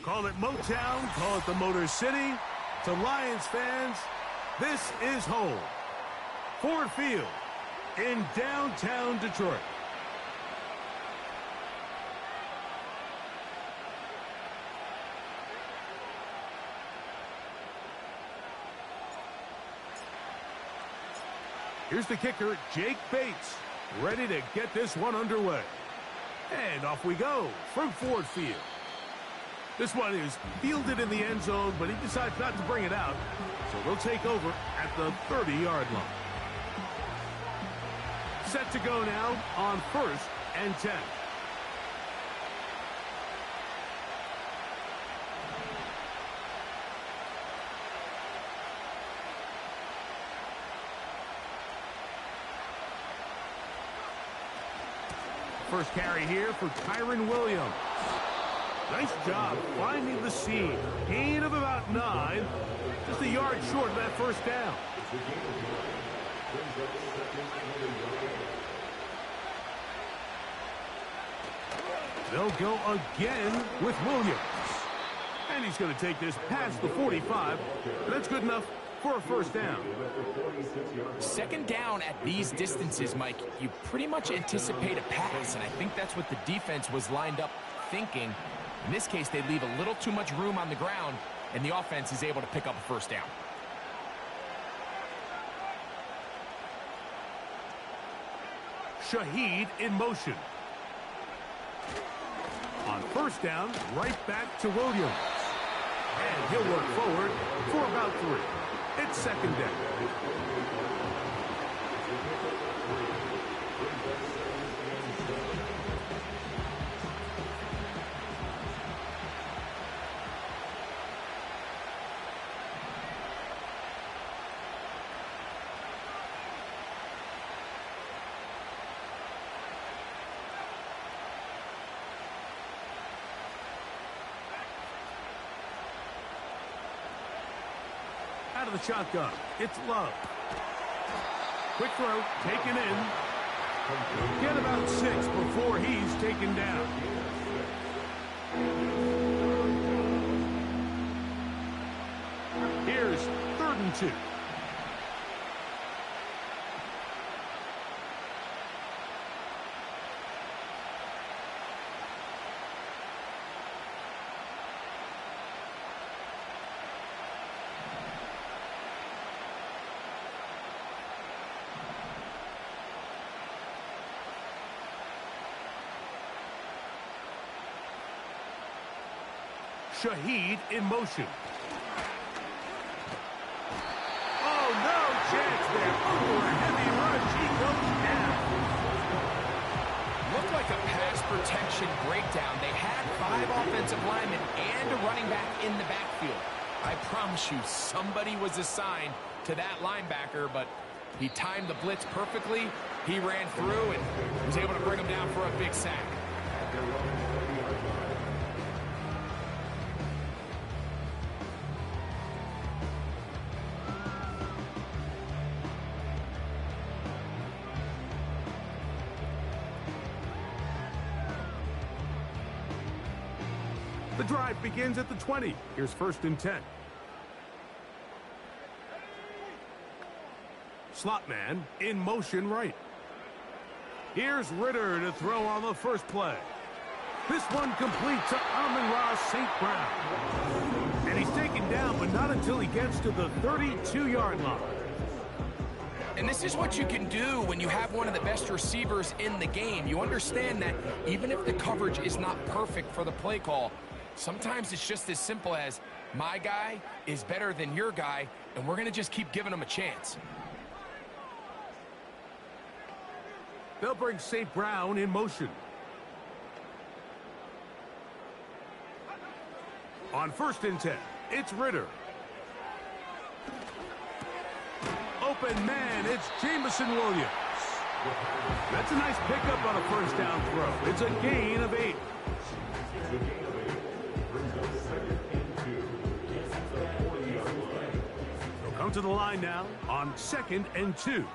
Call it Motown, call it the Motor City. To Lions fans, this is home. Ford Field in downtown Detroit. Here's the kicker, Jake Bates, ready to get this one underway. And off we go from Ford Field. This one is fielded in the end zone, but he decides not to bring it out. So they'll take over at the 30-yard line. Set to go now on 1st and 10. First carry here for Kyren Williams. Nice job finding the seam. Gain of about 9. Just a yard short of that first down. They'll go again with Williams. And he's going to take this past the 45. That's good enough for a first down. Second down at these distances, Mike, you pretty much anticipate a pass, and I think that's what the defense was lined up thinking. In this case, they leave a little too much room on the ground, and the offense is able to pick up a first down. Shaheed in motion. On first down, right back to Williams. And he'll work forward for about 3. It's second down. Out of the shotgun, it's Love. Quick throw, taken in. Get about 6 before he's taken down. Here's 3rd and 2. Shaheed in motion. Oh, no chance there. Over a heavy rush. He goes down. Looked like a pass protection breakdown. They had 5 offensive linemen and a running back in the backfield. I promise you, somebody was assigned to that linebacker, but he timed the blitz perfectly. He ran through and was able to bring him down for a big sack. The drive begins at the 20. Here's 1st and 10. Slot man in motion right. Here's Ritter to throw on the first play. This one complete to Amon-Ra St. Brown. And he's taken down, but not until he gets to the 32-yard line. And this is what you can do when you have one of the best receivers in the game. You understand that even if the coverage is not perfect for the play call, sometimes it's just as simple as, my guy is better than your guy, and we're going to just keep giving him a chance. They'll bring St. Brown in motion. On 1st and 10, it's Ritter. Open man, it's Jameson Williams. That's a nice pickup on a first down throw. It's a gain of 8. They'll come to the line now on 2nd and 2.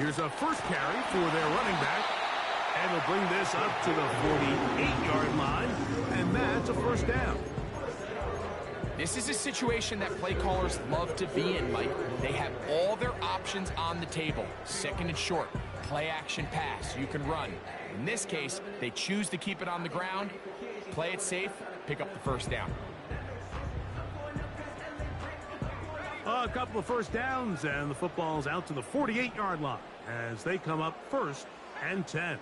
Here's a first carry for their running back. And they'll bring this up to the 48-yard line. And that's a first down. This is a situation that play callers love to be in, Mike. They have all their options on the table. Second and short, play action pass, you can run. In this case, they choose to keep it on the ground, play it safe, pick up the first down. A couple of first downs, and the football's out to the 48-yard line as they come up 1st and 10.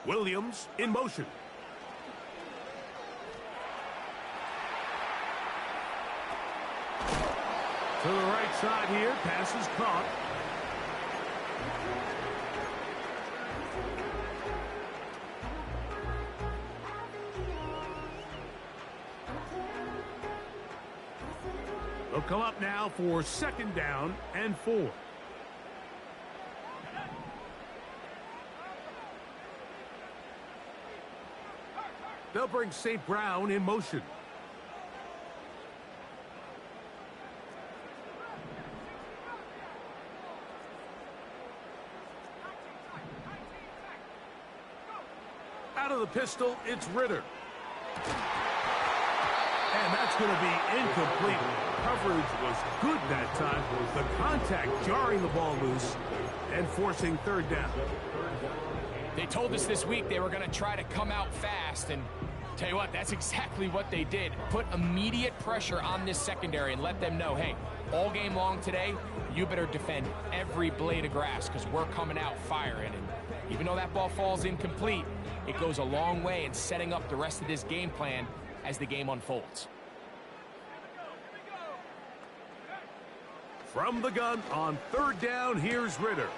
Williams in motion. To the right side here, pass is caught. They'll come up now for 2nd down and 4. They'll bring St. Brown in motion. Out of the pistol, it's Ritter. And that's going to be incomplete. Coverage was good that time. The contact jarring the ball loose and forcing 3rd down. They told us this week they were going to try to come out fast, and tell you what, that's exactly what they did. Put immediate pressure on this secondary and let them know, hey, all game long today, you better defend every blade of grass because we're coming out firing. And even though that ball falls incomplete, it goes a long way in setting up the rest of this game plan as the game unfolds. From the gun on 3rd down, here's Ritter.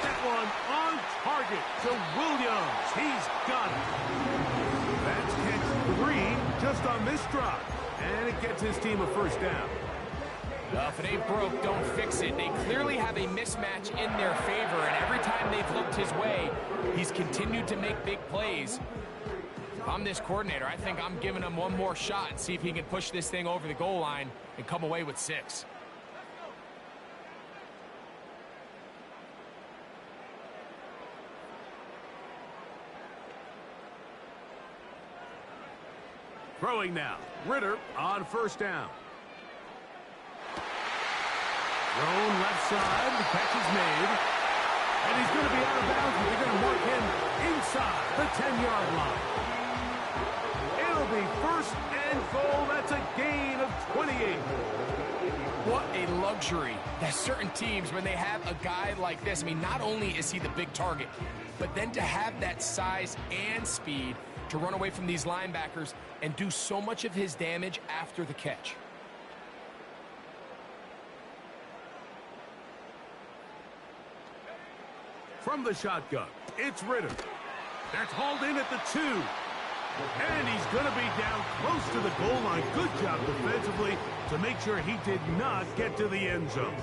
That one on target to Williams. He's got it. That's catch 3 just on this drive. And it gets his team a first down. Well, if it ain't broke, don't fix it. They clearly have a mismatch in their favor, and every time they've looked his way, he's continued to make big plays. If I'm this coordinator, I think I'm giving him one more shot and see if he can push this thing over the goal line and come away with 6. Throwing now. Ritter on 1st down. Thrown left side. The catch is made. And he's going to be out of bounds. They're going to mark him inside the 10-yard line. It'll be 1st and goal. That's a gain of 28. What a luxury that certain teams, when they have a guy like this, I mean, not only is he the big target, but then to have that size and speed to run away from these linebackers and do so much of his damage after the catch. From the shotgun, it's Ritter. That's hauled in at the 2. And he's going to be down close to the goal line. Good job defensively to make sure he did not get to the end zone.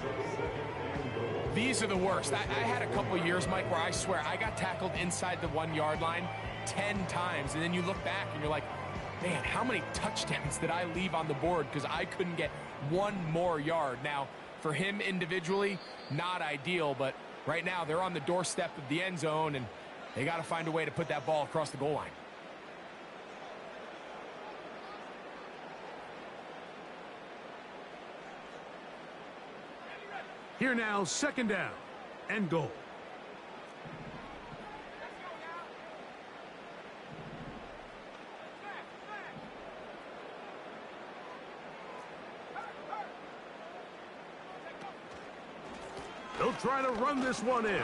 These are the worst. I had a couple years, Mike, where I swear I got tackled inside the 1-yard line 10 times. And then you look back and you're like, man, how many touchdowns did I leave on the board because I couldn't get one more yard? Now, for him individually, not ideal, but right now they're on the doorstep of the end zone, and they got to find a way to put that ball across the goal line. Here now, 2nd down and goal. They'll try to run this one in. And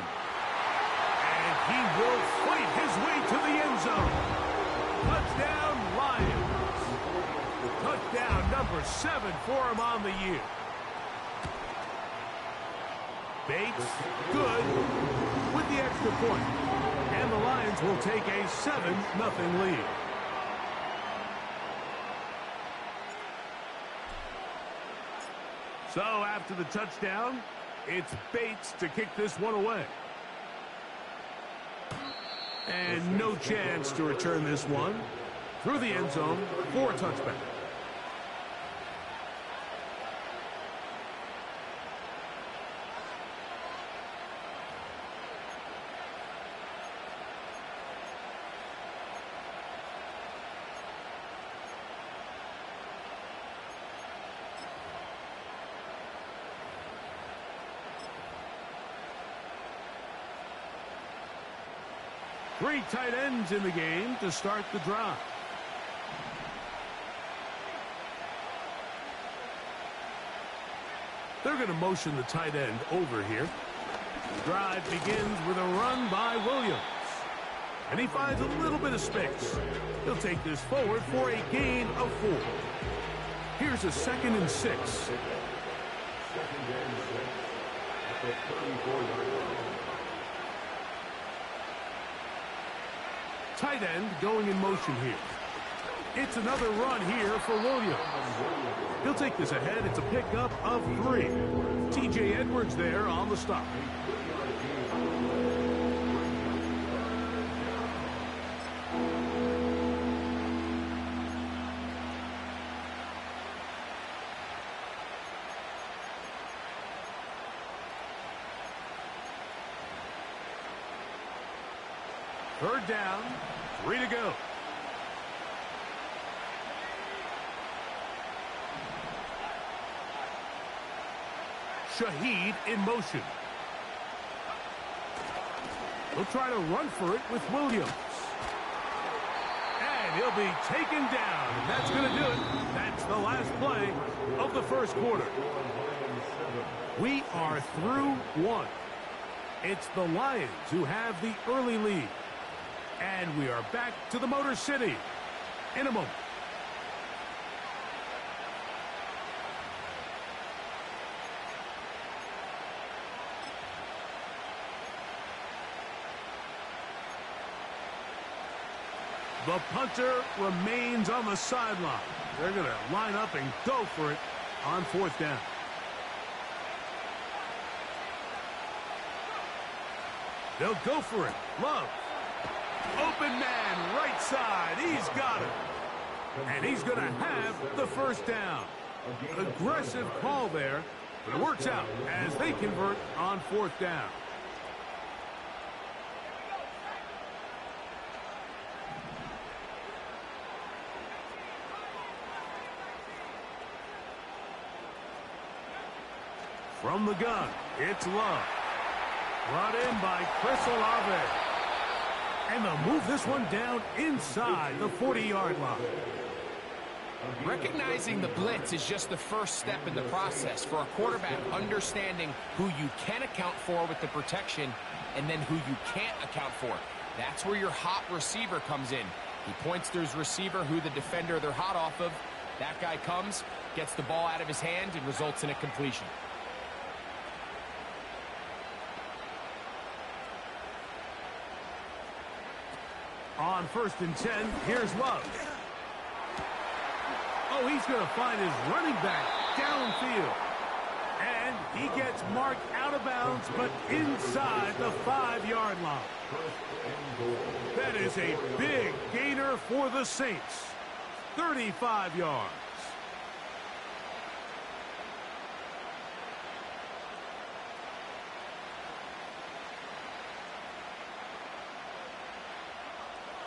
he will fight his way to the end zone. Touchdown, Lions. Touchdown number 7 for him on the year. Bates, good, with the extra point. And the Lions will take a 7-0 lead. So after the touchdown, it's Bates to kick this one away. And no chance to return this one through the end zone for a touchback. Three tight ends in the game to start the drive. They're going to motion the tight end over here. The drive begins with a run by Williams. And he finds a little bit of space. He'll take this forward for a gain of 4. Here's a 2nd and 6. Tight end going in motion here. It's another run here for Williams. He'll take this ahead. It's a pickup of 3. T.J. Edwards there on the stop. Third down, 3 to go. Shaheed in motion. He'll try to run for it with Williams. And he'll be taken down. And that's going to do it. That's the last play of the first quarter. We are through 1. It's the Lions who have the early lead. And we are back to the Motor City in a moment. The punter remains on the sideline. They're going to line up and go for it on 4th down. They'll go for it. Love. Open man, right side. He's got it. And he's going to have the first down. Aggressive call there, but it works out as they convert on 4th down. From the gun, it's Love. Brought in by Chris Olave. And they'll move this one down inside the 40-yard line. Recognizing the blitz is just the first step in the process for a quarterback, understanding who you can account for with the protection and then who you can't account for. That's where your hot receiver comes in. He points to his receiver, who the defender they're hot off of. That guy comes, gets the ball out of his hand, and results in a completion. On 1st and 10, here's Love. Oh, he's going to find his running back downfield. And he gets marked out of bounds, but inside the 5-yard line. That is a big gainer for the Saints. 35 yards.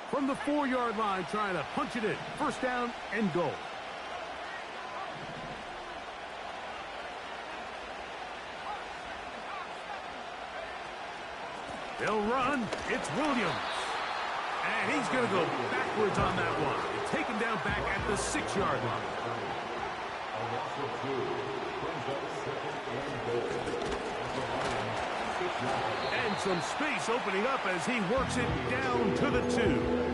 From the 4-yard line, trying to punch it in. 1st down and goal. They'll run. It's Williams. And he's going to go backwards on that one. And take him down back at the 6-yard line. And some space opening up as he works it down to the 2.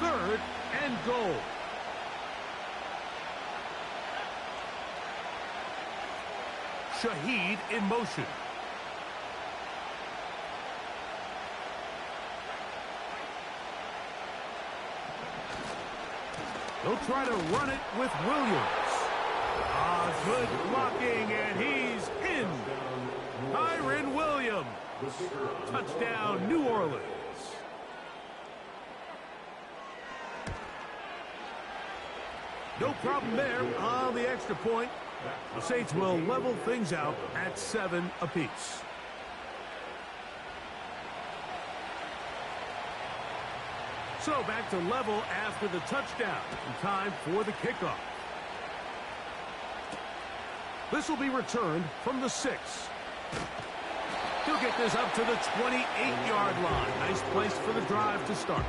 Third and goal. Shaheed in motion. They'll try to run it with Williams. Good blocking, and he's in. Kyren Williams. Touchdown, New Orleans. No problem there on the extra point. The Saints will level things out at 7 apiece. So back to level after the touchdown. Time for the kickoff. This will be returned from the 6. He'll get this up to the 28-yard line. Nice place for the drive to start.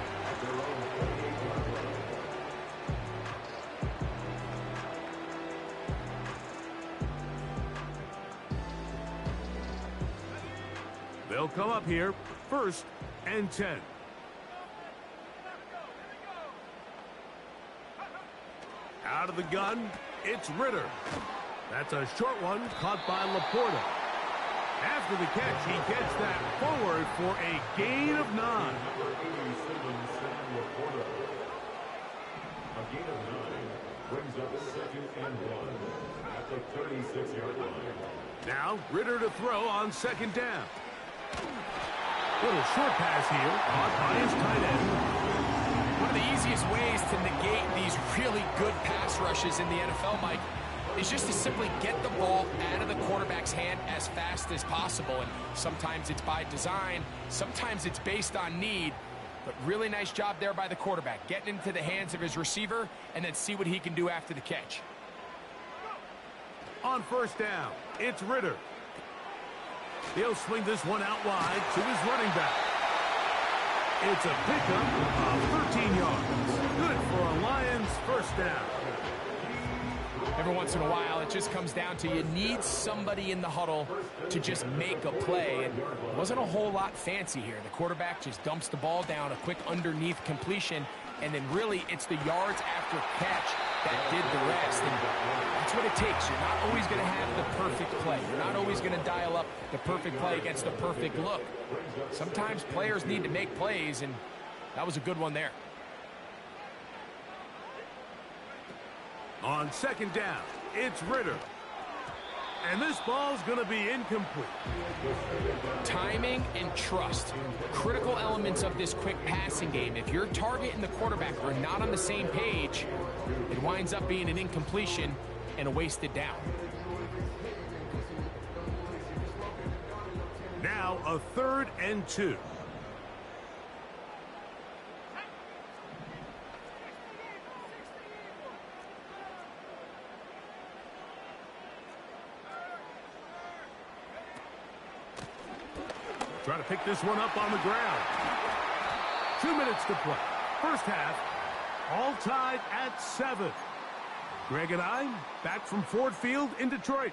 They'll come up here, 1st and 10. Out of the gun, it's Ritter. That's a short one caught by Laporta. After the catch, he gets that forward for a gain of 9. A gain of 9 brings up 2nd and 1 at the 36-yard line. Now, Ritter to throw on 2nd down. Little short pass here, caught by his tight end. One of the easiest ways to negate these really good pass rushes in the NFL, Mike, is just to simply get the ball out of the quarterback's hand as fast as possible. And sometimes it's by design, sometimes it's based on need. But really nice job there by the quarterback, getting into the hands of his receiver and then see what he can do after the catch. On 1st down, it's Ritter. He'll swing this one out wide to his running back. It's a pickup of 13 yards. Good for a Lions 1st down. Every once in a while, it just comes down to you need somebody in the huddle to just make a play. And it wasn't a whole lot fancy here. The quarterback just dumps the ball down, a quick underneath completion, and then really it's the yards after catch that did the rest. And that's what it takes. You're not always going to have the perfect play. You're not always going to dial up the perfect play against the perfect look. Sometimes players need to make plays, and that was a good one there. On 2nd down, it's Ritter. And this ball's going to be incomplete. Timing and trust, critical elements of this quick passing game. If your target and the quarterback are not on the same page, it winds up being an incompletion and a wasted down. Now a 3rd and 2. Trying to pick this one up on the ground. 2 minutes to play. 1st half, all tied at 7. Greg and I back from Ford Field in Detroit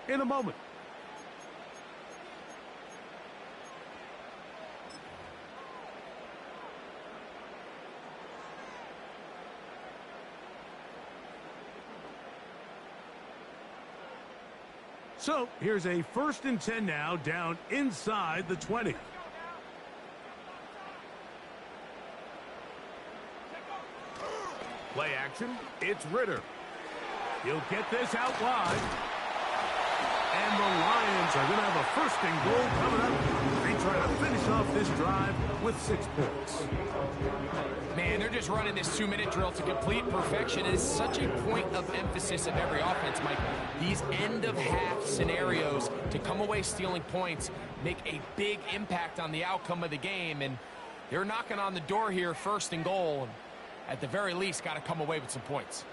in a moment. So, here's a 1st and 10 now, down inside the 20. Play action, it's Ritter. He'll get this out wide. And the Lions are going to have a 1st and goal coming up. They try to finish off this drive with 6 points. Man, they're just running this 2-minute drill to complete perfection. It is such a point of emphasis of every offense, Mike. These end-of-half scenarios to come away stealing points make a big impact on the outcome of the game. And they're knocking on the door here, 1st and goal. And at the very least, got to come away with some points.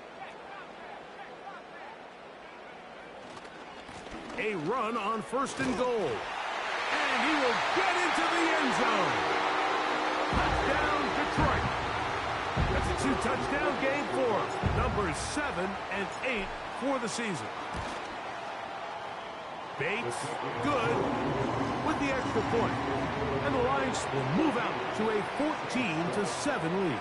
A run on 1st and goal. And he will get into the end zone. Touchdown, Detroit. That's a 2-touchdown game for him. Numbers 7 and 8 for the season. Bates, good with the extra point. And the Lions will move out to a 14-7 lead.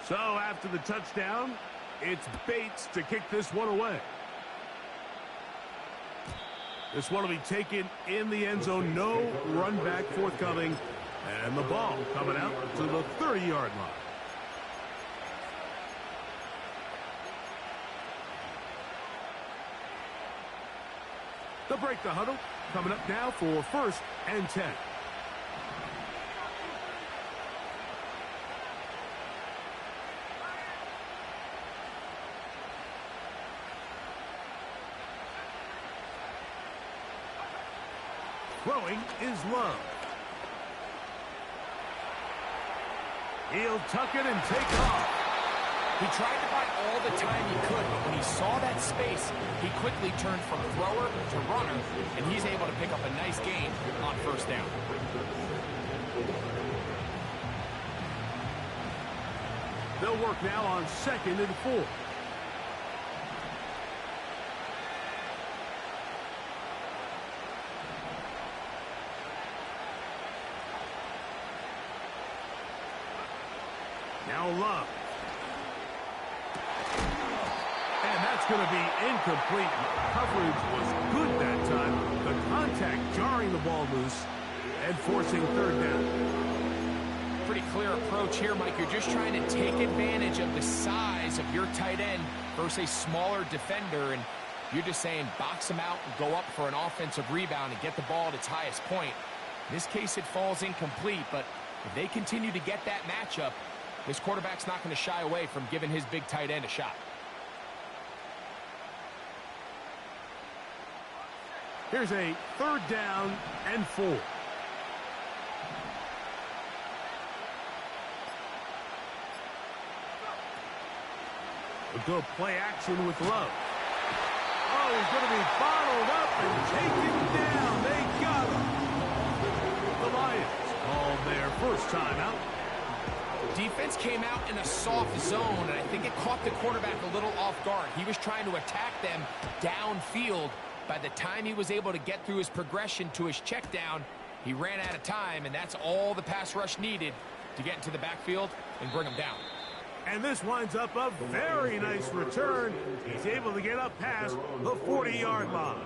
So after the touchdown, it's Bates to kick this one away. This one will be taken in the end zone. No run back forthcoming. And the ball coming out to the 30-yard line. They'll break the huddle. Coming up now for 1st and 10. Throwing is Love. He'll tuck it and take off. He tried to buy all the time he could, but when he saw that space, he quickly turned from thrower to runner, and he's able to pick up a nice gain on first down. They'll work now on 2nd and 4. Now Love. And that's going to be incomplete. Coverage was good that time. The contact jarring the ball loose and forcing 3rd down. Pretty clear approach here, Mike. You're just trying to take advantage of the size of your tight end versus a smaller defender, and you're just saying box him out and go up for an offensive rebound and get the ball at its highest point. In this case, it falls incomplete, but if they continue to get that matchup, this quarterback's not going to shy away from giving his big tight end a shot. Here's a 3rd down and 4. A good play action with Love. Oh, he's going to be bottled up and taken down. They got him. The Lions called their first timeout. Defense came out in a soft zone, and I think it caught the quarterback a little off guard. He was trying to attack them downfield. By the time he was able to get through his progression to his check down, he ran out of time, and that's all the pass rush needed to get into the backfield and bring him down. And this winds up a very nice return. He's able to get up past the 40-yard line.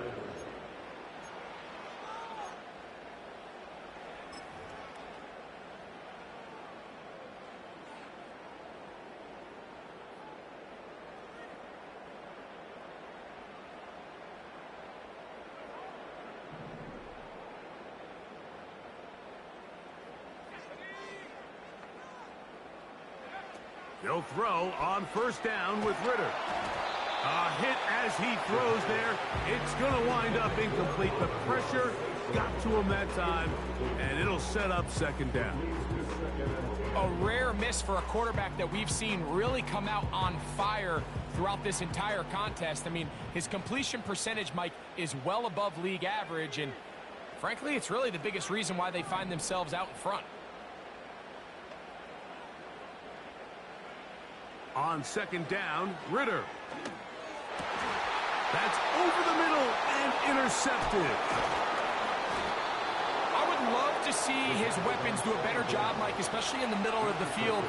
They'll throw on 1st down with Ritter. A hit as he throws there. It's going to wind up incomplete. The pressure got to him that time, and it'll set up 2nd down. A rare miss for a quarterback that we've seen really come out on fire throughout this entire contest. I mean, his completion percentage, Mike, is well above league average, and frankly, it's really the biggest reason why they find themselves out in front. On 2nd down, Ritter. That's over the middle and intercepted. I would love to see his weapons do a better job, Mike, especially in the middle of the field,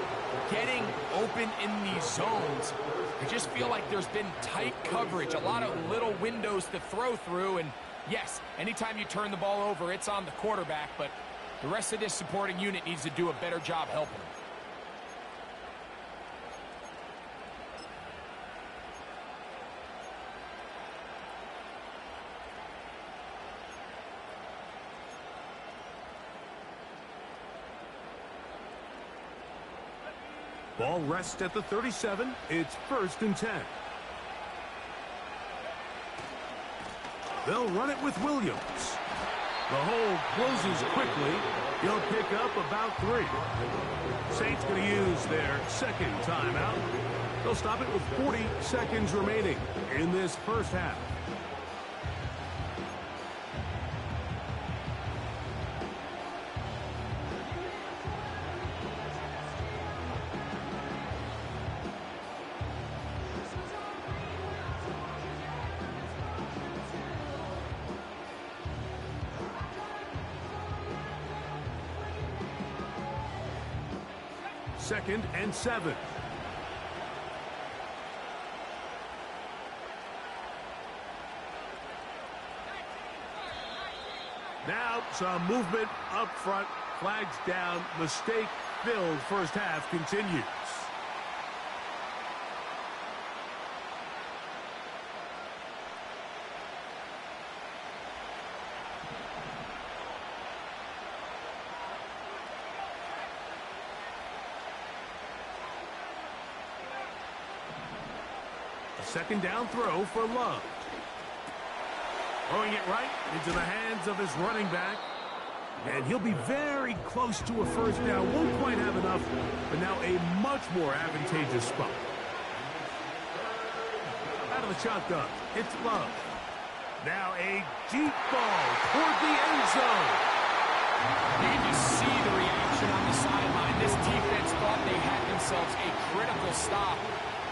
getting open in these zones. I just feel like there's been tight coverage, a lot of little windows to throw through, and yes, anytime you turn the ball over, it's on the quarterback, but the rest of this supporting unit needs to do a better job helping him. Ball rests at the 37. It's 1st and 10. They'll run it with Williams. The hole closes quickly. He'll pick up about 3. Saints going to use their 2nd timeout. They'll stop it with 40 seconds remaining in this first half. Second and 7. Now some movement up front. Flags down. Mistake-filled first half continues. Second down throw for Love. Throwing it right into the hands of his running back. And he'll be very close to a first down. Won't quite have enough, but now a much more advantageous spot. Out of the shotgun, it's Love. Now a deep ball toward the end zone. You can just see the reaction on the sideline. This defense thought they had themselves a critical stop.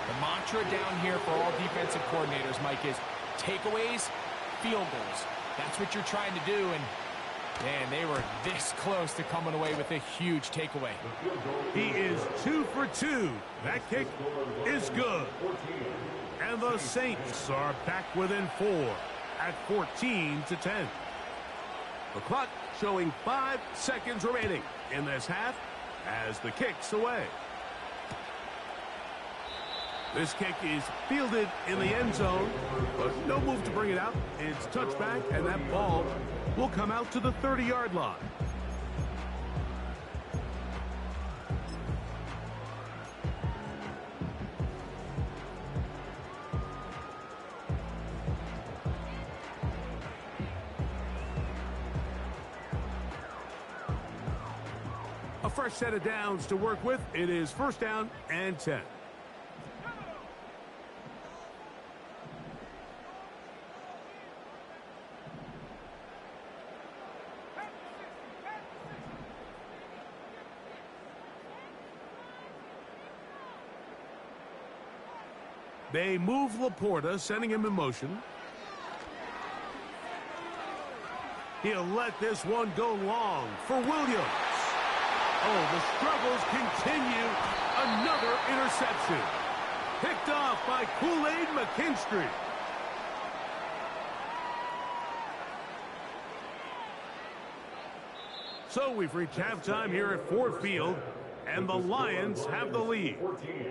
The mantra down here for all defensive coordinators, Mike, is takeaways, field goals. That's what you're trying to do, and man, they were this close to coming away with a huge takeaway. He is 2 for 2. That kick is good. And the Saints are back within 4 at 14-10. The clock showing 5 seconds remaining in this half as the kick's away. This kick is fielded in the end zone, but no move to bring it out. It's touchback, and that ball will come out to the 30-yard line. A fresh set of downs to work with. It is first down and 10. They move Laporta, sending him in motion. He'll let this one go long for Williams. Oh, the struggles continue. Another interception. Picked off by Kool-Aid McKinstry. So we've reached halftime here at Ford Field, and the Lions have the lead.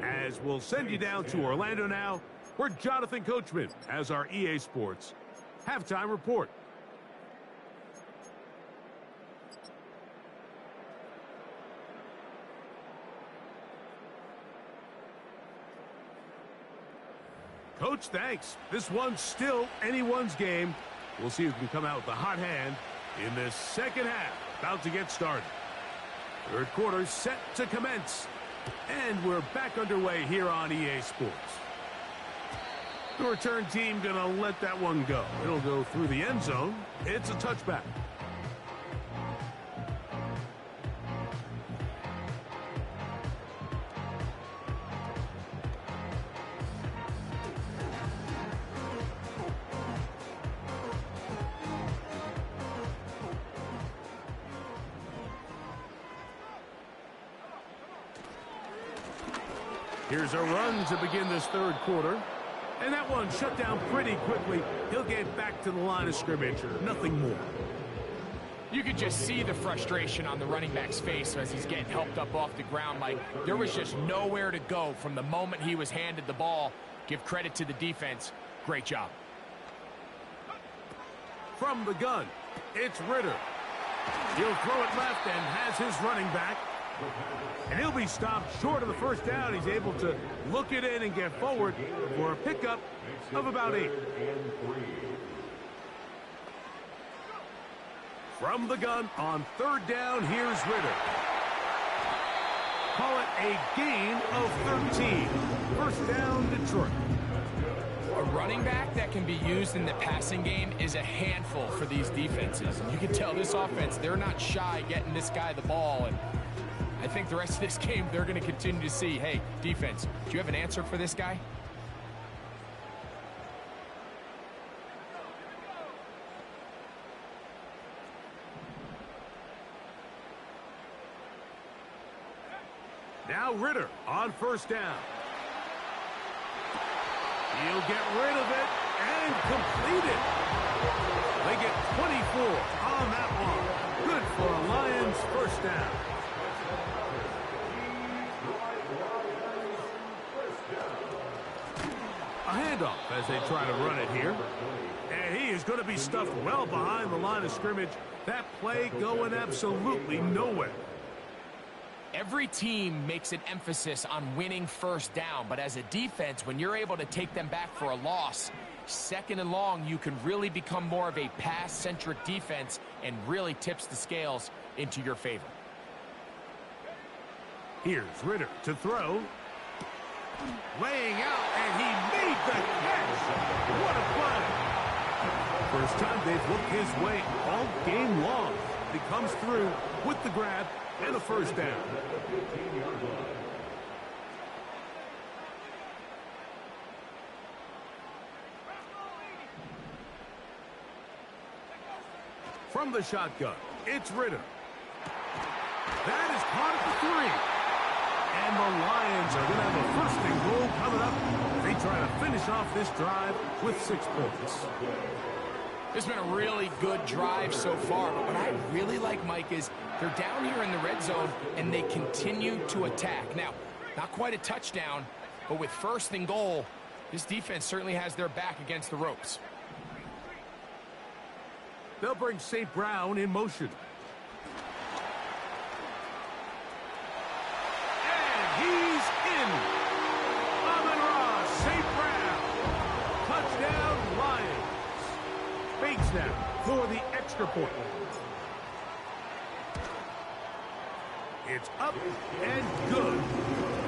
As we'll send you down to Orlando now, where Jonathan Coachman has our EA Sports halftime report. Coach, thanks. This one's still anyone's game. We'll see who can come out with the hot hand in this second half. About to get started. Third quarter set to commence. And we're back underway here on EA Sports. The return team going to let that one go. It'll go through the end zone. It's a touchback. Here's a run to begin this third quarter. And that one shut down pretty quickly. He'll get back to the line of scrimmage. Nothing more. You could just see the frustration on the running back's face as he's getting helped up off the ground. Like, there was just nowhere to go from the moment he was handed the ball. Give credit to the defense. Great job. From the gun, it's Ritter. He'll throw it left and has his running back. And he'll be stopped short of the first down. He's able to look it in and get forward for a pickup of about 8. From the gun on third down, here's Ritter. Call it a gain of 13. First down, Detroit. A running back that can be used in the passing game is a handful for these defenses. And you can tell this offense, they're not shy getting this guy the ball. And I think the rest of this game, they're going to continue to see, hey, defense, do you have an answer for this guy? Now Ritter on first down. He'll get rid of it and complete it. They get 24 on that one. Good for a Lions first down. A handoff as they try to run it here. And he is going to be stuffed well behind the line of scrimmage. That play going absolutely nowhere. Every team makes an emphasis on winning first down, but as a defense, when you're able to take them back for a loss, Second and long, you can really become more of a pass-centric defense and really tips the scales into your favor. Here's Ritter to throw. Laying out, and he made the catch. What a play. First time they've looked his way all game long. He comes through with the grab and a first down. From the shotgun, it's Ritter. That is caught at the 3. And the Lions are going to have a first and goal coming up. They try to finish off this drive with 6 points. This has been a really good drive so far, but what I really like, Mike, is they're down here in the red zone, and they continue to attack. Now, not quite a touchdown, but with first and goal, this defense certainly has their back against the ropes. They'll bring St. Brown in motion. And he's in. Amon-Ra, St. Brown. Touchdown, Lions. Bates now for the extra point. It's up and good.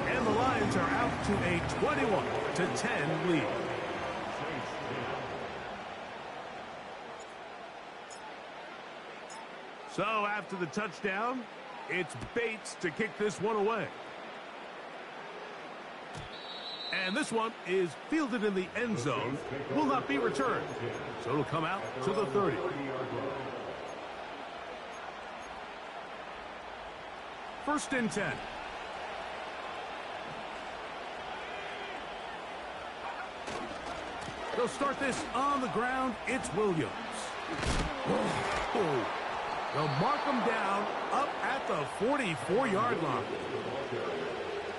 And the Lions are out to a 21-10 lead. So after the touchdown, it's Bates to kick this one away. And this one is fielded in the end zone, will not be returned. So it'll come out to the 30. First and 10. They'll start this on the ground. It's Williams. Oh. They'll mark them down up at the 44-yard line.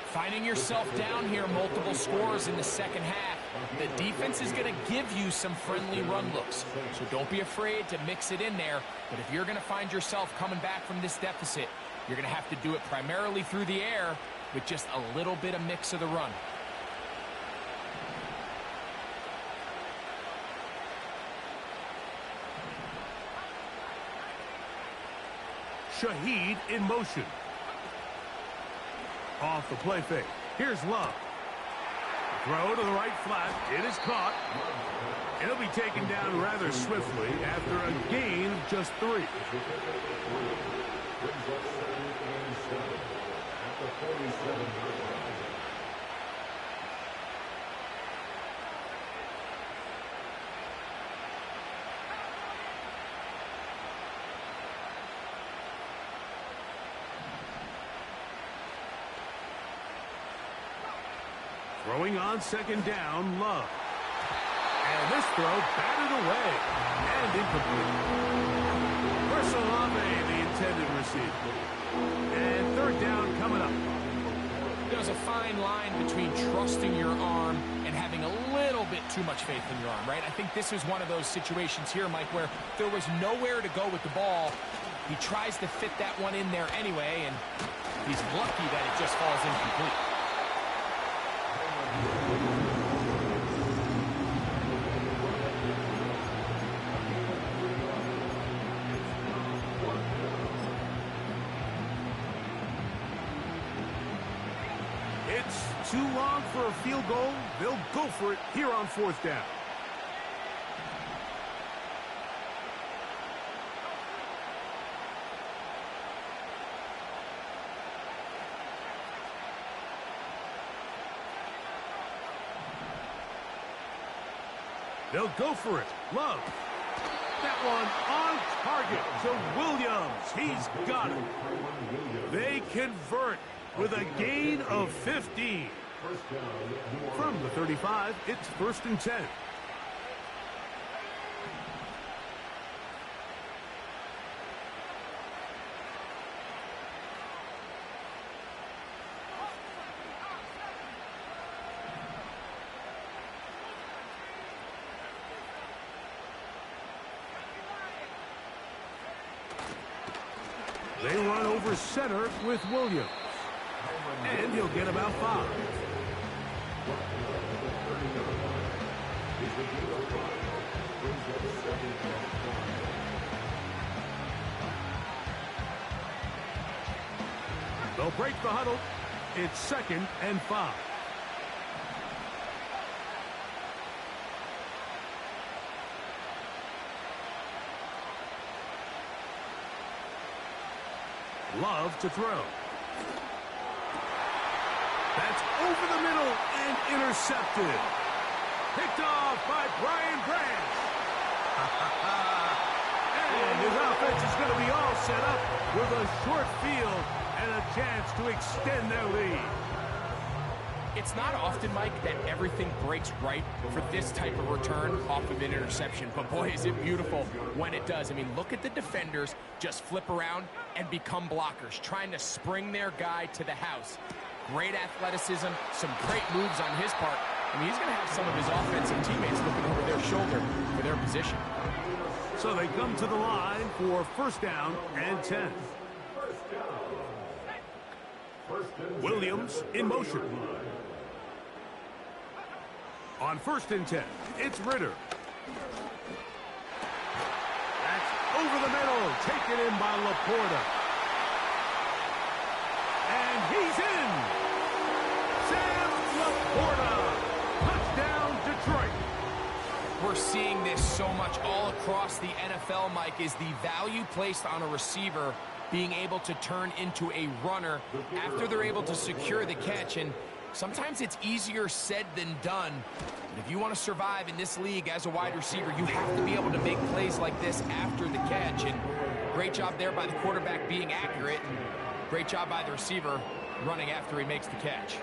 Finding yourself down here, multiple scores in the second half. The defense is going to give you some friendly run looks. So don't be afraid to mix it in there. But if you're going to find yourself coming back from this deficit, you're going to have to do it primarily through the air with just a little bit of mix of the run. Shaheed in motion. Off the play fake. Here's Love. Throw to the right flat. It is caught. It'll be taken down rather swiftly after a gain of just 3. Throwing on second down, Love. And this throw batted away and incomplete. Marcel Olave, the intended receiver. And third down coming up. There's a fine line between trusting your arm and having a little bit too much faith in your arm, right? I think this is one of those situations here, Mike, where there was nowhere to go with the ball. He tries to fit that one in there anyway, and he's lucky that it just falls incomplete. It's too long for a field goal. They'll go for it here on fourth down. They'll go for it. Love. That one on target to Williams. He's got it. They convert with a gain of 15. From the 35, it's first and 10. They run over center with Williams. And he'll get about 5. He's the gain of 5. Brings up second and 5. They'll break the huddle. It's 2nd and 5. Love to throw. That's over the middle and intercepted. Picked off by Brian Branch. And his offense is going to be all set up with a short field and a chance to extend their lead. It's not often, Mike, that everything breaks right for this type of return off of an interception. But boy, is it beautiful when it does. I mean, look at the defenders just flip around and become blockers, trying to spring their guy to the house. Great athleticism, some great moves on his part. I mean, he's going to have some of his offensive teammates looking over their shoulder for their position. So they come to the line for 1st down and 10. Williams in motion. On 1st and 10, it's Ritter. That's over the middle, taken in by Laporta. And he's in. Sam Laporta. Touchdown, Detroit. We're seeing this so much all across the NFL, Mike, is the value placed on a receiver being able to turn into a runner after they're able to secure the catch. And sometimes it's easier said than done. But if you want to survive in this league as a wide receiver, you have to be able to make plays like this after the catch. And great job there by the quarterback being accurate. And great job by the receiver running after he makes the catch.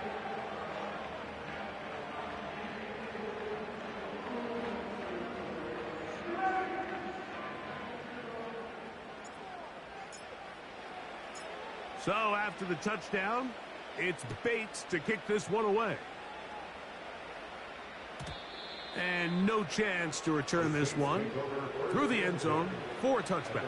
So after the touchdown, it's Bates to kick this one away. And no chance to return this one through the end zone for a touchback.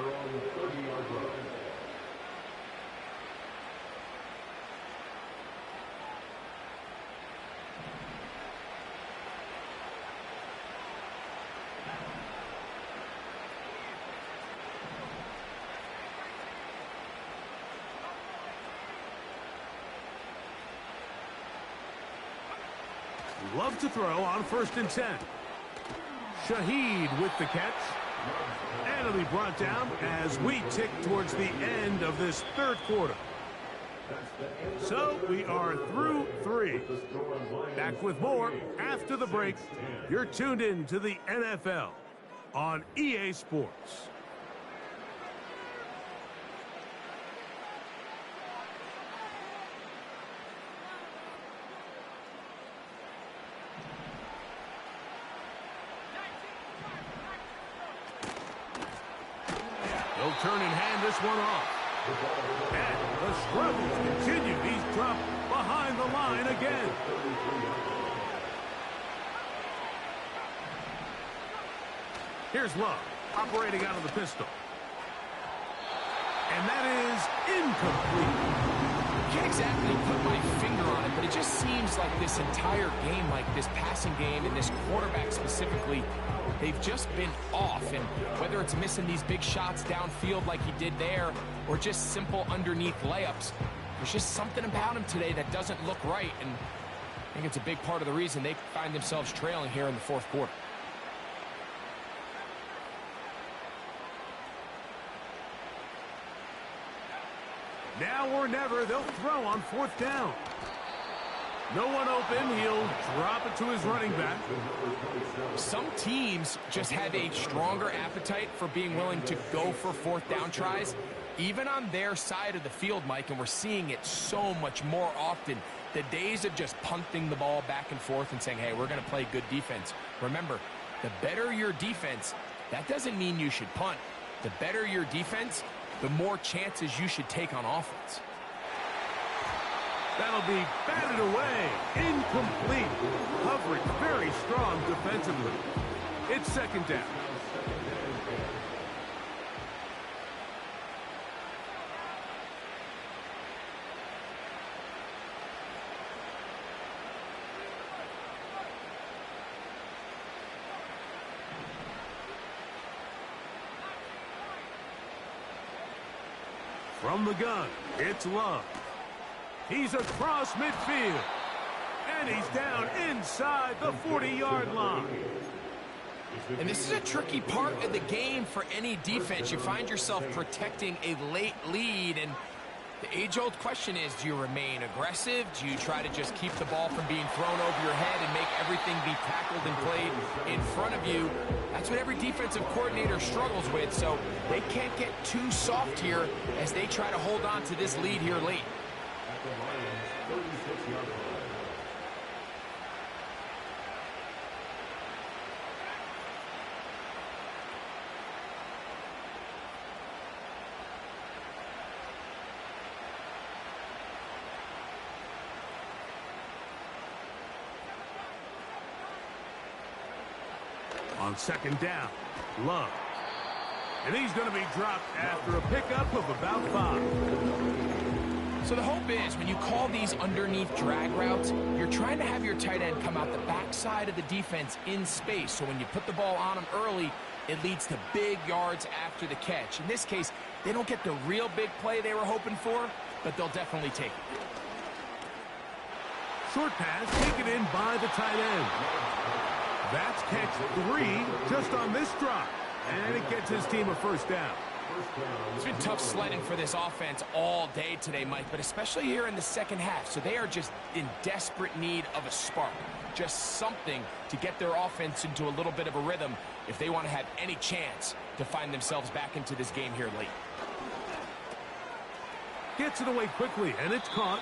Love to throw on 1st and 10. Shaheed with the catch. And it'll be brought down as we tick towards the end of this 3rd quarter. So we are through 3. Back with more after the break. You're tuned in to the NFL on EA Sports. They'll turn and hand this one off. And the struggles continue. He's dropped behind the line again. Here's Love, operating out of the pistol. And that is incomplete. Can't exactly put my finger on it, but it just seems like this entire game, like this passing game and this quarterback specifically, they've just been off. And whether it's missing these big shots downfield like he did there or just simple underneath layups, there's just something about him today that doesn't look right. And I think it's a big part of the reason they find themselves trailing here in the 4th quarter. Now or never, they'll throw on 4th down. No one open. He'll drop it to his running back. Some teams just have a stronger appetite for being willing to go for 4th down tries, even on their side of the field, Mike, and we're seeing it so much more often. The days of just punting the ball back and forth and saying, hey, we're going to play good defense. Remember, the better your defense, that doesn't mean you should punt. The better your defense, the more chances you should take on offense. That'll be batted away. Incomplete. Coverage very strong defensively. It's 2nd down. From the gun, it's Love. He's across midfield. And he's down inside the 40-yard line. And this is a tricky part of the game for any defense. You find yourself protecting a late lead, and the age-old question is, do you remain aggressive? Do you try to just keep the ball from being thrown over your head and make everything be tackled and played in front of you? That's what every defensive coordinator struggles with, so they can't get too soft here as they try to hold on to this lead here late. At the Lions' 36-yard line. On second down, Love. And he's going to be dropped after a pickup of about 5. So the hope is when you call these underneath drag routes, you're trying to have your tight end come out the backside of the defense in space. So when you put the ball on him early, it leads to big yards after the catch. In this case, they don't get the real big play they were hoping for, but they'll definitely take it. Short pass taken in by the tight end. That's catch 3 just on this drive. And it gets his team a first down. It's been tough sledding for this offense all day today, Mike, but especially here in the second half. So they are just in desperate need of a spark. Just something to get their offense into a little bit of a rhythm if they want to have any chance to find themselves back into this game here late. Gets it away quickly, and it's caught.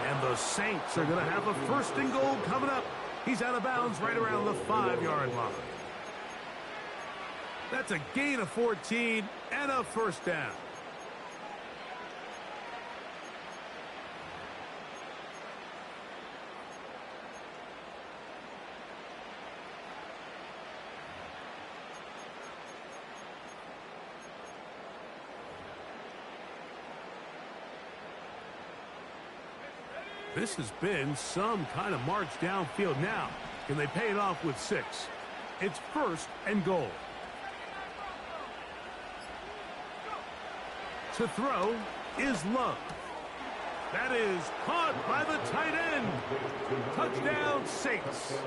And the Saints are going to have a first and goal coming up. He's out of bounds right around the 5-yard line. That's a gain of 14 and a first down. This has been some kind of march downfield. Now, can they pay it off with 6? It's first and goal. To throw is Love. That is caught by the tight end. Touchdown, Saints.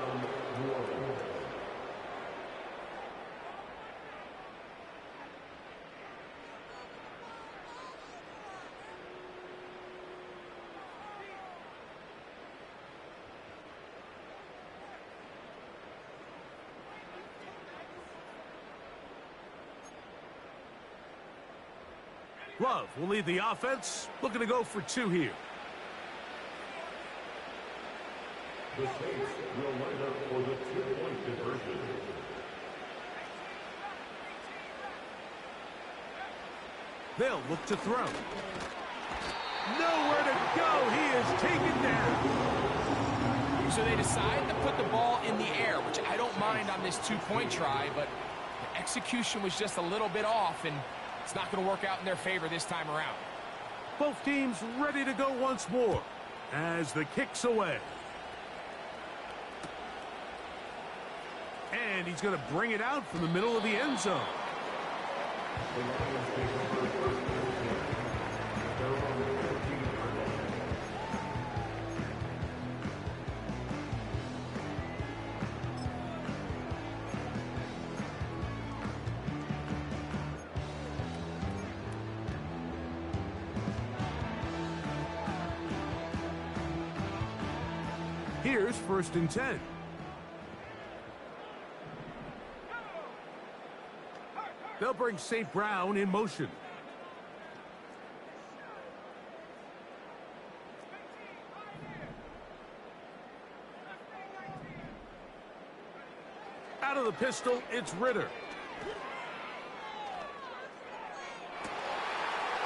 Love will lead the offense. Looking to go for 2 here. The Saints will line up for the 2-point conversion. They'll look to throw. Nowhere to go. He is taken down. So they decide to put the ball in the air, which I don't mind on this 2-point try, but the execution was just a little bit off, and it's not going to work out in their favor this time around. Both teams ready to go once more as the kick's away. And he's going to bring it out from the middle of the end zone. The Lions take over first and 10. They're on the 13-yard line. Here's first and 10. They'll bring St. Brown in motion. Out of the pistol, it's Ritter.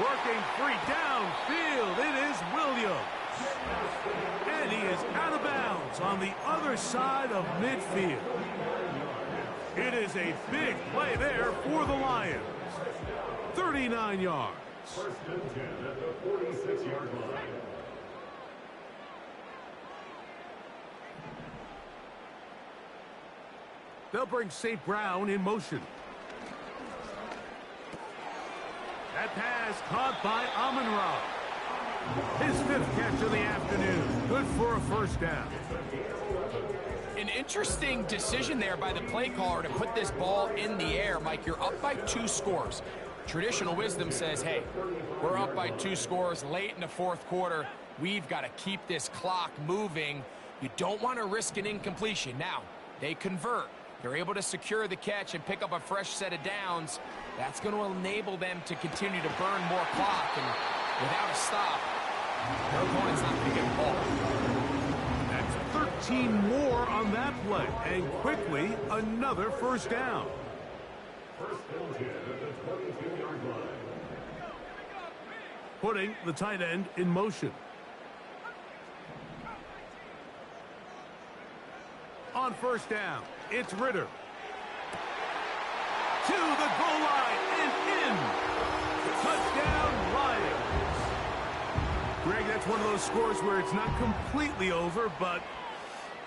Working free downfield, it is Williams. And he is out of bounds on the other side of midfield. It is a big play there for the Lions. 39 yards. First and 10 at the 46-yard line. They'll bring St. Brown in motion. That pass caught by Amon-Ra. His 5th catch of the afternoon. Good for a first down. An interesting decision there by the play caller to put this ball in the air. Mike, you're up by 2 scores. Traditional wisdom says, hey, we're up by 2 scores late in the 4th quarter. We've got to keep this clock moving. You don't want to risk an incompletion. Now, they convert. They're able to secure the catch and pick up a fresh set of downs. That's going to enable them to continue to burn more clock. And without a stop, their opponent's not going to get the ball. That's 13 more on that play. And quickly, another first down. First and 10 at the 22-yard line. Putting the tight end in motion. On first down, it's Ritter. To the goal line and in. Touchdown, Lions. Greg, that's one of those scores where it's not completely over, but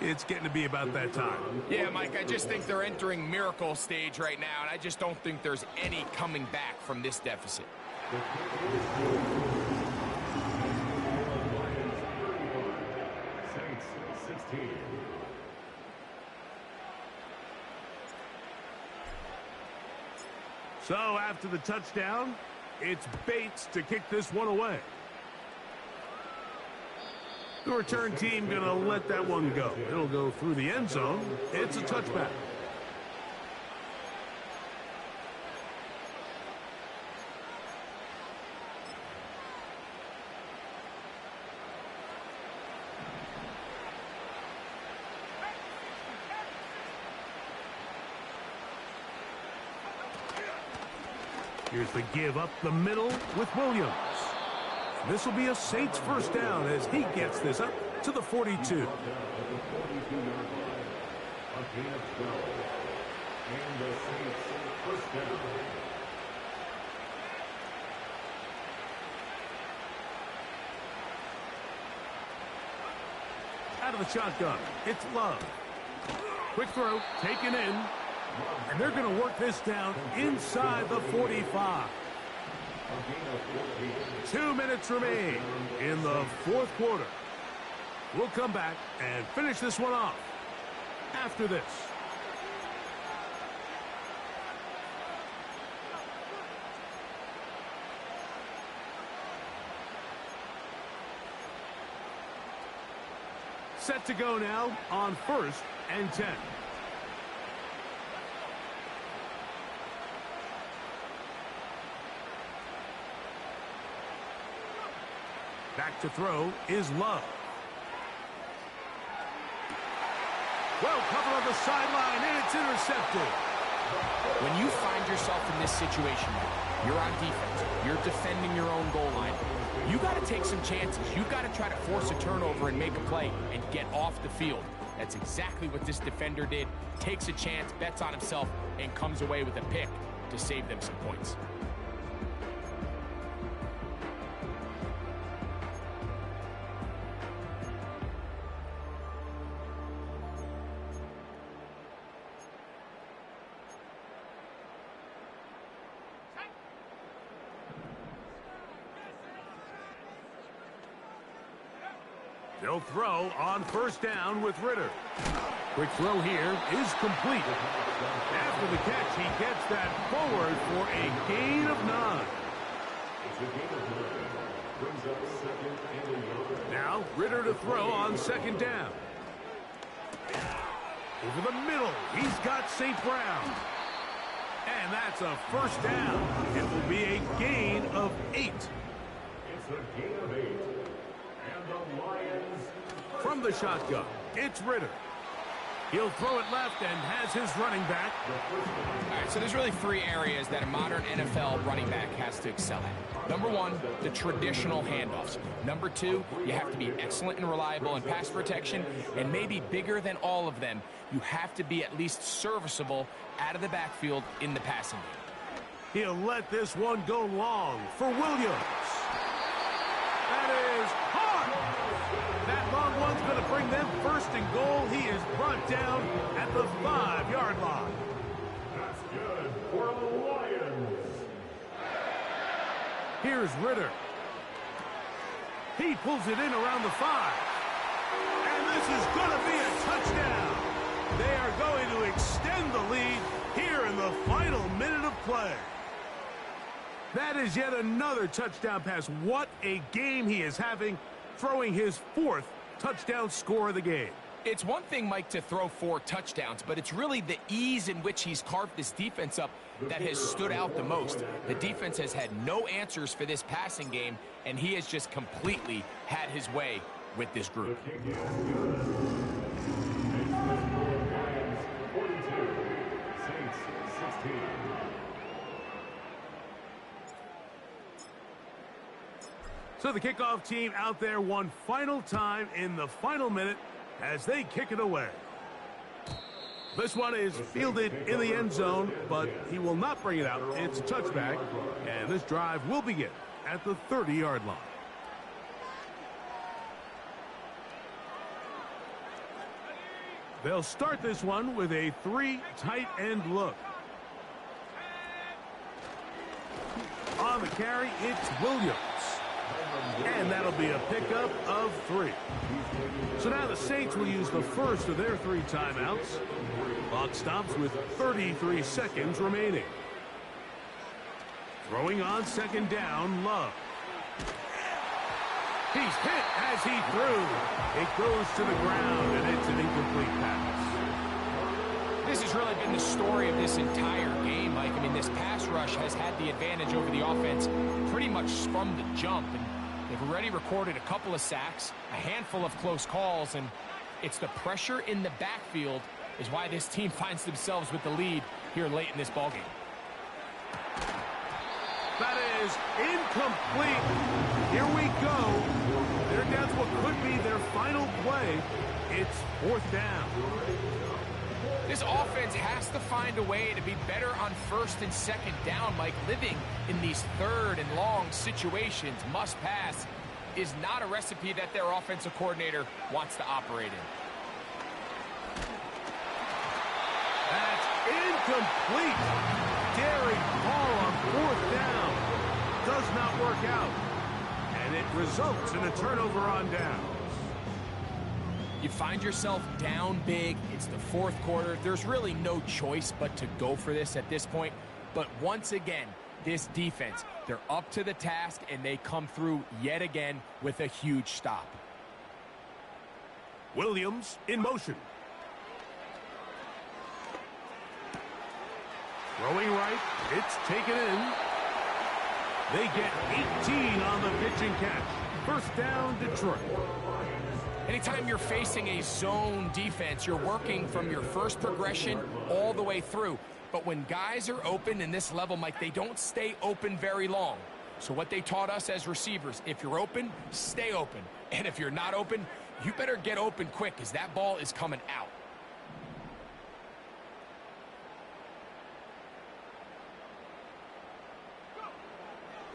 it's getting to be about that time. Yeah, Mike, I just think they're entering miracle stage right now, and I just don't think there's any coming back from this deficit. Saints 16. So after the touchdown, it's Bates to kick this one away. The return team going to let that one go. It'll go through the end zone. It's a touchback. Here's the give up the middle with Williams. This will be a Saints first down as he gets this up to the 42. A gain of 12. And the Saints first down. Out of the shotgun, it's Love. Quick throw, taken in. And they're going to work this down inside the 45. 2 minutes remain in the 4th quarter. We'll come back and finish this one off after this. Set to go now on 1st and 10. Back to throw is Love. Well covered on the sideline, and it's intercepted. When you find yourself in this situation, you're on defense, you're defending your own goal line, you got to take some chances. You got to try to force a turnover and make a play and get off the field. That's exactly what this defender did. Takes a chance, bets on himself, and comes away with a pick to save them some points. They'll throw on first down with Ritter. Quick throw here is complete. After the catch, he gets that forward for a gain of 9. Now, Ritter to throw on second down. Over the middle, he's got St. Brown. And that's a first down. It will be a gain of 8. It's a gain of 8. And the Lions. From the shotgun, it's Ritter. He'll throw it left and has his running back. All right, so there's really 3 areas that a modern NFL running back has to excel at. Number 1, the traditional handoffs. Number 2, you have to be excellent and reliable in pass protection. And maybe bigger than all of them, you have to be at least serviceable out of the backfield in the passing game. He'll let this one go long for Williams. That is hard. That long one's going to bring them first and goal. He is brought down at the 5-yard line. That's good for the Lions. Here's Ritter. He pulls it in around the 5. And this is going to be a touchdown. They are going to extend the lead here in the final minute of play. That is yet another touchdown pass. What a game he is having, throwing his 4th touchdown score of the game. It's one thing, Mike, to throw 4 touchdowns, but it's really the ease in which he's carved this defense up that has stood out the most. The defense has had no answers for this passing game, and he has just completely had his way with this group. So the kickoff team out there one final time in the final minute as they kick it away. This one is fielded in the end zone, but he will not bring it out. It's a touchback, and this drive will begin at the 30-yard line. They'll start this one with a 3 tight end look. On the carry, it's Williams. And that'll be a pickup of 3. So now the Saints will use the first of their 3 timeouts. Clock stops with 33 seconds remaining. Throwing on 2nd down, Love. He's hit as he threw. It goes to the ground, and it's an incomplete pass. This has really been the story of this entire game, Mike. I mean, this pass rush has had the advantage over the offense pretty much from the jump. And they've already recorded a couple of sacks, a handful of close calls, and it's the pressure in the backfield is why this team finds themselves with the lead here late in this ballgame. That is incomplete. Here we go. They're down to what could be their final play. It's 4th down. This offense has to find a way to be better on 1st and 2nd down, Mike. Living in these 3rd and long situations, must pass, is not a recipe that their offensive coordinator wants to operate in. That's incomplete. Daring ball on 4th down. Does not work out. And it results in a turnover on downs. You find yourself down big. It's the 4th quarter. There's really no choice but to go for this at this point. But once again, this defense, they're up to the task, and they come through yet again with a huge stop. Williams in motion. Throwing right. It's taken in. They get 18 on the pitch and catch. 1st down, Detroit. Anytime you're facing a zone defense, you're working from your first progression all the way through. But when guys are open in this level, Mike, they don't stay open very long. So what they taught us as receivers, if you're open, stay open. And if you're not open, you better get open quick, because that ball is coming out.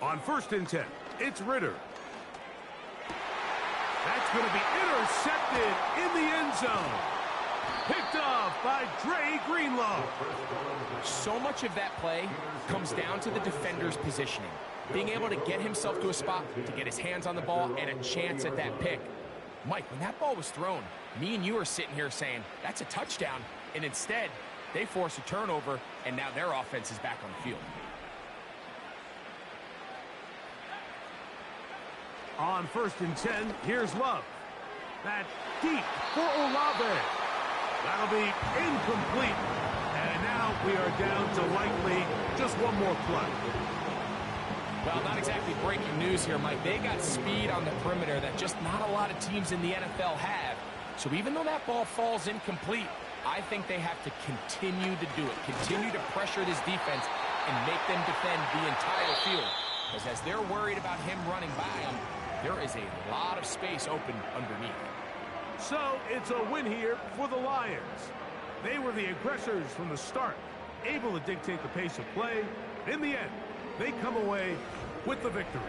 On 1st and 10, it's Ritter. That's going to be intercepted in the end zone. Picked off by Dre Greenlaw. So much of that play comes down to the defender's positioning. Being able to get himself to a spot, to get his hands on the ball, and a chance at that pick. Mike, when that ball was thrown, me and you are sitting here saying, that's a touchdown. And instead, they force a turnover, and now their offense is back on the field. On 1st and 10, here's Love. That's deep for Olave. That'll be incomplete. And now we are down to likely just one more play. Well, not exactly breaking news here, Mike. They got speed on the perimeter that just not a lot of teams in the NFL have. So even though that ball falls incomplete, I think they have to continue to do it. Continue to pressure this defense and make them defend the entire field. Because as they're worried about him running by them, there is a lot of space open underneath. So it's a win here for the Lions. They were the aggressors from the start, able to dictate the pace of play. In the end, they come away with the victory.